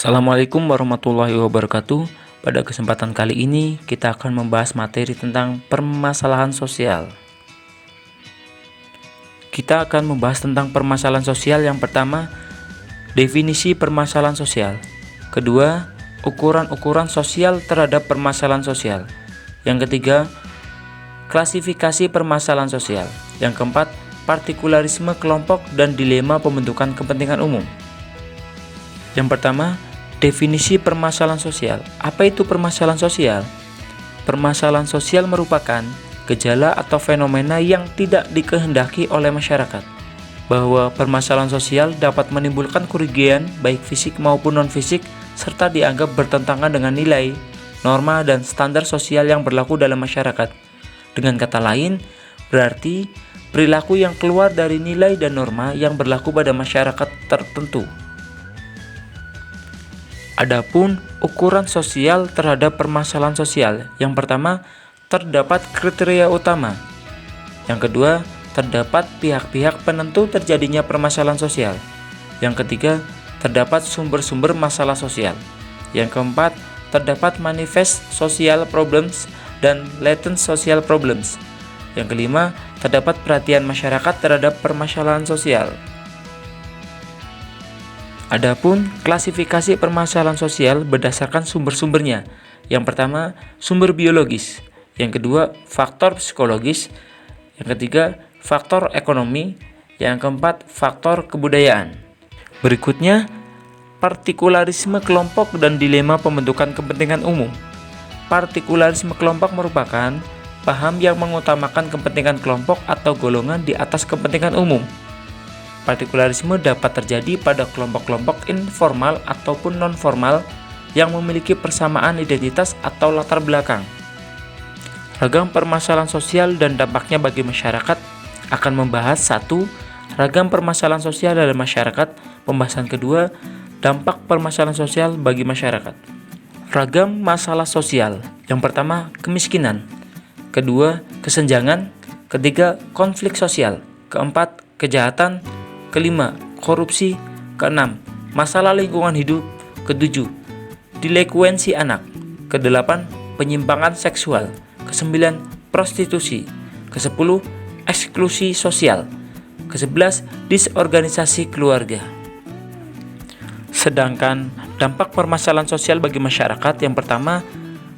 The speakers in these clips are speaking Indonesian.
Assalamualaikum warahmatullahi wabarakatuh. Pada kesempatan kali ini kita akan membahas materi tentang permasalahan sosial. Kita akan membahas tentang permasalahan sosial. Yang pertama, definisi permasalahan sosial. Kedua, ukuran-ukuran sosial terhadap permasalahan sosial. Yang ketiga, klasifikasi permasalahan sosial. Yang keempat, partikularisme kelompok dan dilema pembentukan kepentingan umum. Yang pertama, definisi permasalahan sosial. Apa itu permasalahan sosial? Permasalahan sosial merupakan gejala atau fenomena yang tidak dikehendaki oleh masyarakat. Bahwa permasalahan sosial dapat menimbulkan kerugian baik fisik maupun non-fisik serta dianggap bertentangan dengan nilai, norma, dan standar sosial yang berlaku dalam masyarakat. Dengan kata lain, berarti perilaku yang keluar dari nilai dan norma yang berlaku pada masyarakat tertentu. Adapun ukuran sosial terhadap permasalahan sosial. Yang pertama, terdapat kriteria utama. Yang kedua, terdapat pihak-pihak penentu terjadinya permasalahan sosial. Yang ketiga, terdapat sumber-sumber masalah sosial. Yang keempat, terdapat manifest social problems dan latent social problems. Yang kelima, terdapat perhatian masyarakat terhadap permasalahan sosial. Adapun klasifikasi permasalahan sosial berdasarkan sumber-sumbernya. Yang pertama, sumber biologis. Yang kedua, faktor psikologis. Yang ketiga, faktor ekonomi. Yang keempat, faktor kebudayaan. Berikutnya, partikularisme kelompok dan dilema pembentukan kepentingan umum. Partikularisme kelompok merupakan paham yang mengutamakan kepentingan kelompok atau golongan di atas kepentingan umum. Partikularisme dapat terjadi pada kelompok-kelompok informal ataupun non-formal yang memiliki persamaan identitas atau latar belakang. Ragam permasalahan sosial dan dampaknya bagi masyarakat akan membahas 1. Ragam permasalahan sosial dalam masyarakat. Pembahasan kedua, dampak permasalahan sosial bagi masyarakat. Ragam masalah sosial. Yang pertama, kemiskinan. Kedua, kesenjangan. Ketiga, konflik sosial. Keempat, kejahatan. Kelima, korupsi. Keenam, masalah lingkungan hidup. Ketujuh, delekuensi anak. Kedelapan, penyimpangan seksual. Kesembilan, prostitusi. Kesepuluh, eksklusi sosial. Kesebelas, disorganisasi keluarga. Sedangkan dampak permasalahan sosial bagi masyarakat, yang pertama,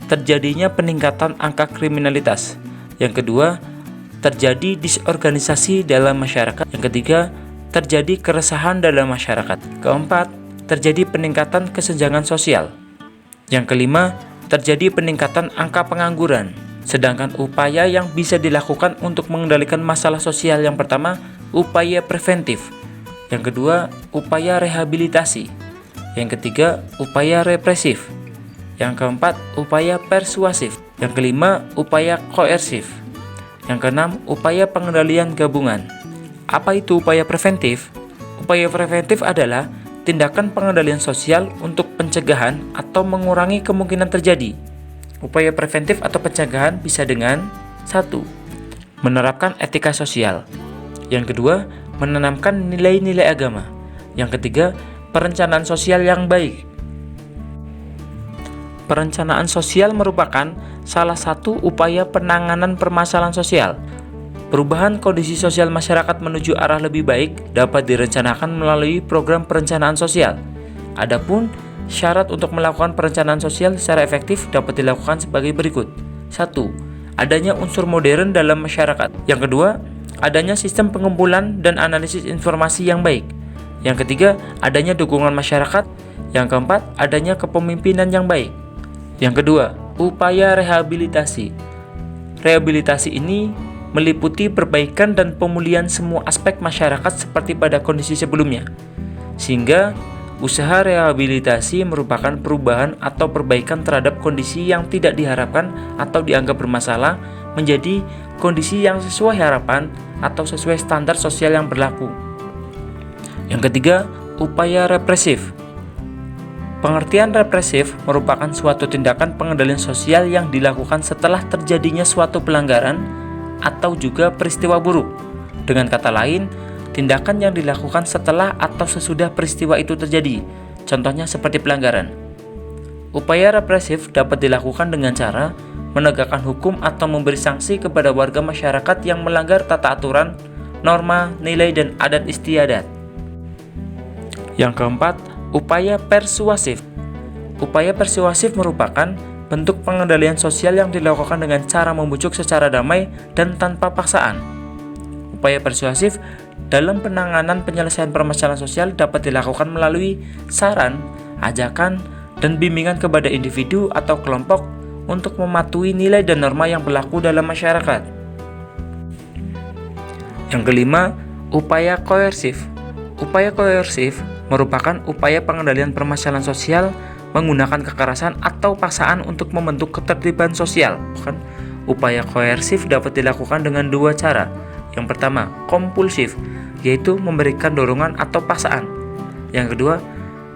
terjadinya peningkatan angka kriminalitas. Yang kedua, terjadi disorganisasi dalam masyarakat. Yang ketiga, terjadi keresahan dalam masyarakat. Keempat, terjadi peningkatan kesenjangan sosial. Yang kelima, terjadi peningkatan angka pengangguran. Sedangkan upaya yang bisa dilakukan untuk mengendalikan masalah sosial, yang pertama, upaya preventif. Yang kedua, upaya rehabilitasi. Yang ketiga, upaya represif. Yang keempat, upaya persuasif. Yang kelima, upaya koersif. Yang keenam, upaya pengendalian gabungan. Apa itu upaya preventif? Upaya preventif adalah tindakan pengendalian sosial untuk pencegahan atau mengurangi kemungkinan terjadi. Upaya preventif atau pencegahan bisa dengan 1. Menerapkan etika sosial. Yang kedua, menanamkan nilai-nilai agama. Yang ketiga, perencanaan sosial yang baik. Perencanaan sosial merupakan salah satu upaya penanganan permasalahan sosial. Perubahan kondisi sosial masyarakat menuju arah lebih baik dapat direncanakan melalui program perencanaan sosial. Adapun syarat untuk melakukan perencanaan sosial secara efektif dapat dilakukan sebagai berikut. 1. Adanya unsur modern dalam masyarakat. Yang kedua, adanya sistem pengumpulan dan analisis informasi yang baik. Yang ketiga, adanya dukungan masyarakat. Yang keempat, adanya kepemimpinan yang baik. Yang kedua, upaya rehabilitasi. Rehabilitasi ini meliputi perbaikan dan pemulihan semua aspek masyarakat seperti pada kondisi sebelumnya. Sehingga usaha rehabilitasi merupakan perubahan atau perbaikan terhadap kondisi yang tidak diharapkan atau dianggap bermasalah menjadi kondisi yang sesuai harapan atau sesuai standar sosial yang berlaku. Yang ketiga, upaya represif. Pengertian represif merupakan suatu tindakan pengendalian sosial yang dilakukan setelah terjadinya suatu pelanggaran atau juga peristiwa buruk. Dengan kata lain, tindakan yang dilakukan setelah atau sesudah peristiwa itu terjadi. contohnya seperti pelanggaran. Upaya represif dapat dilakukan dengan cara menegakkan hukum atau memberi sanksi kepada warga masyarakat yang melanggar tata aturan, norma, nilai, dan adat istiadat. Yang keempat, upaya persuasif. Upaya persuasif merupakan bentuk pengendalian sosial yang dilakukan dengan cara membujuk secara damai dan tanpa paksaan. Upaya persuasif dalam penanganan penyelesaian permasalahan sosial dapat dilakukan melalui saran, ajakan, dan bimbingan kepada individu atau kelompok untuk mematuhi nilai dan norma yang berlaku dalam masyarakat. Yang kelima, upaya koersif. Upaya koersif merupakan upaya pengendalian permasalahan sosial menggunakan kekerasan atau paksaan untuk membentuk ketertiban sosial. Upaya koersif dapat dilakukan dengan dua cara. Yang pertama, kompulsif, yaitu memberikan dorongan atau paksaan. Yang kedua,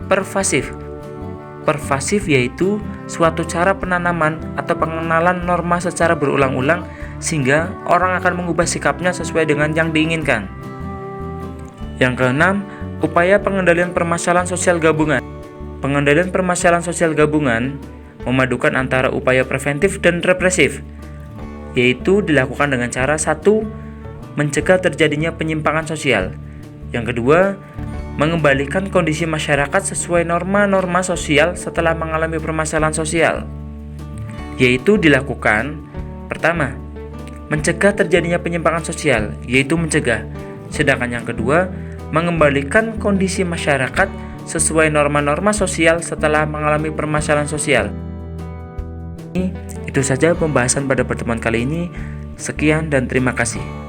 pervasif. Pervasif yaitu suatu cara penanaman atau pengenalan norma secara berulang-ulang sehingga orang akan mengubah sikapnya sesuai dengan yang diinginkan. Yang keenam, upaya pengendalian permasalahan sosial gabungan. Pengendalian permasalahan sosial gabungan memadukan antara upaya preventif dan represif, yaitu dilakukan dengan cara satu, mencegah terjadinya penyimpangan sosial. Yang kedua, mengembalikan kondisi masyarakat sesuai norma-norma sosial setelah mengalami permasalahan sosial, yaitu dilakukan pertama, mencegah terjadinya penyimpangan sosial, yaitu mencegah. Sedangkan yang kedua, mengembalikan kondisi masyarakat sesuai norma-norma sosial setelah mengalami permasalahan sosial. Itu saja pembahasan pada pertemuan kali ini. Sekian dan terima kasih.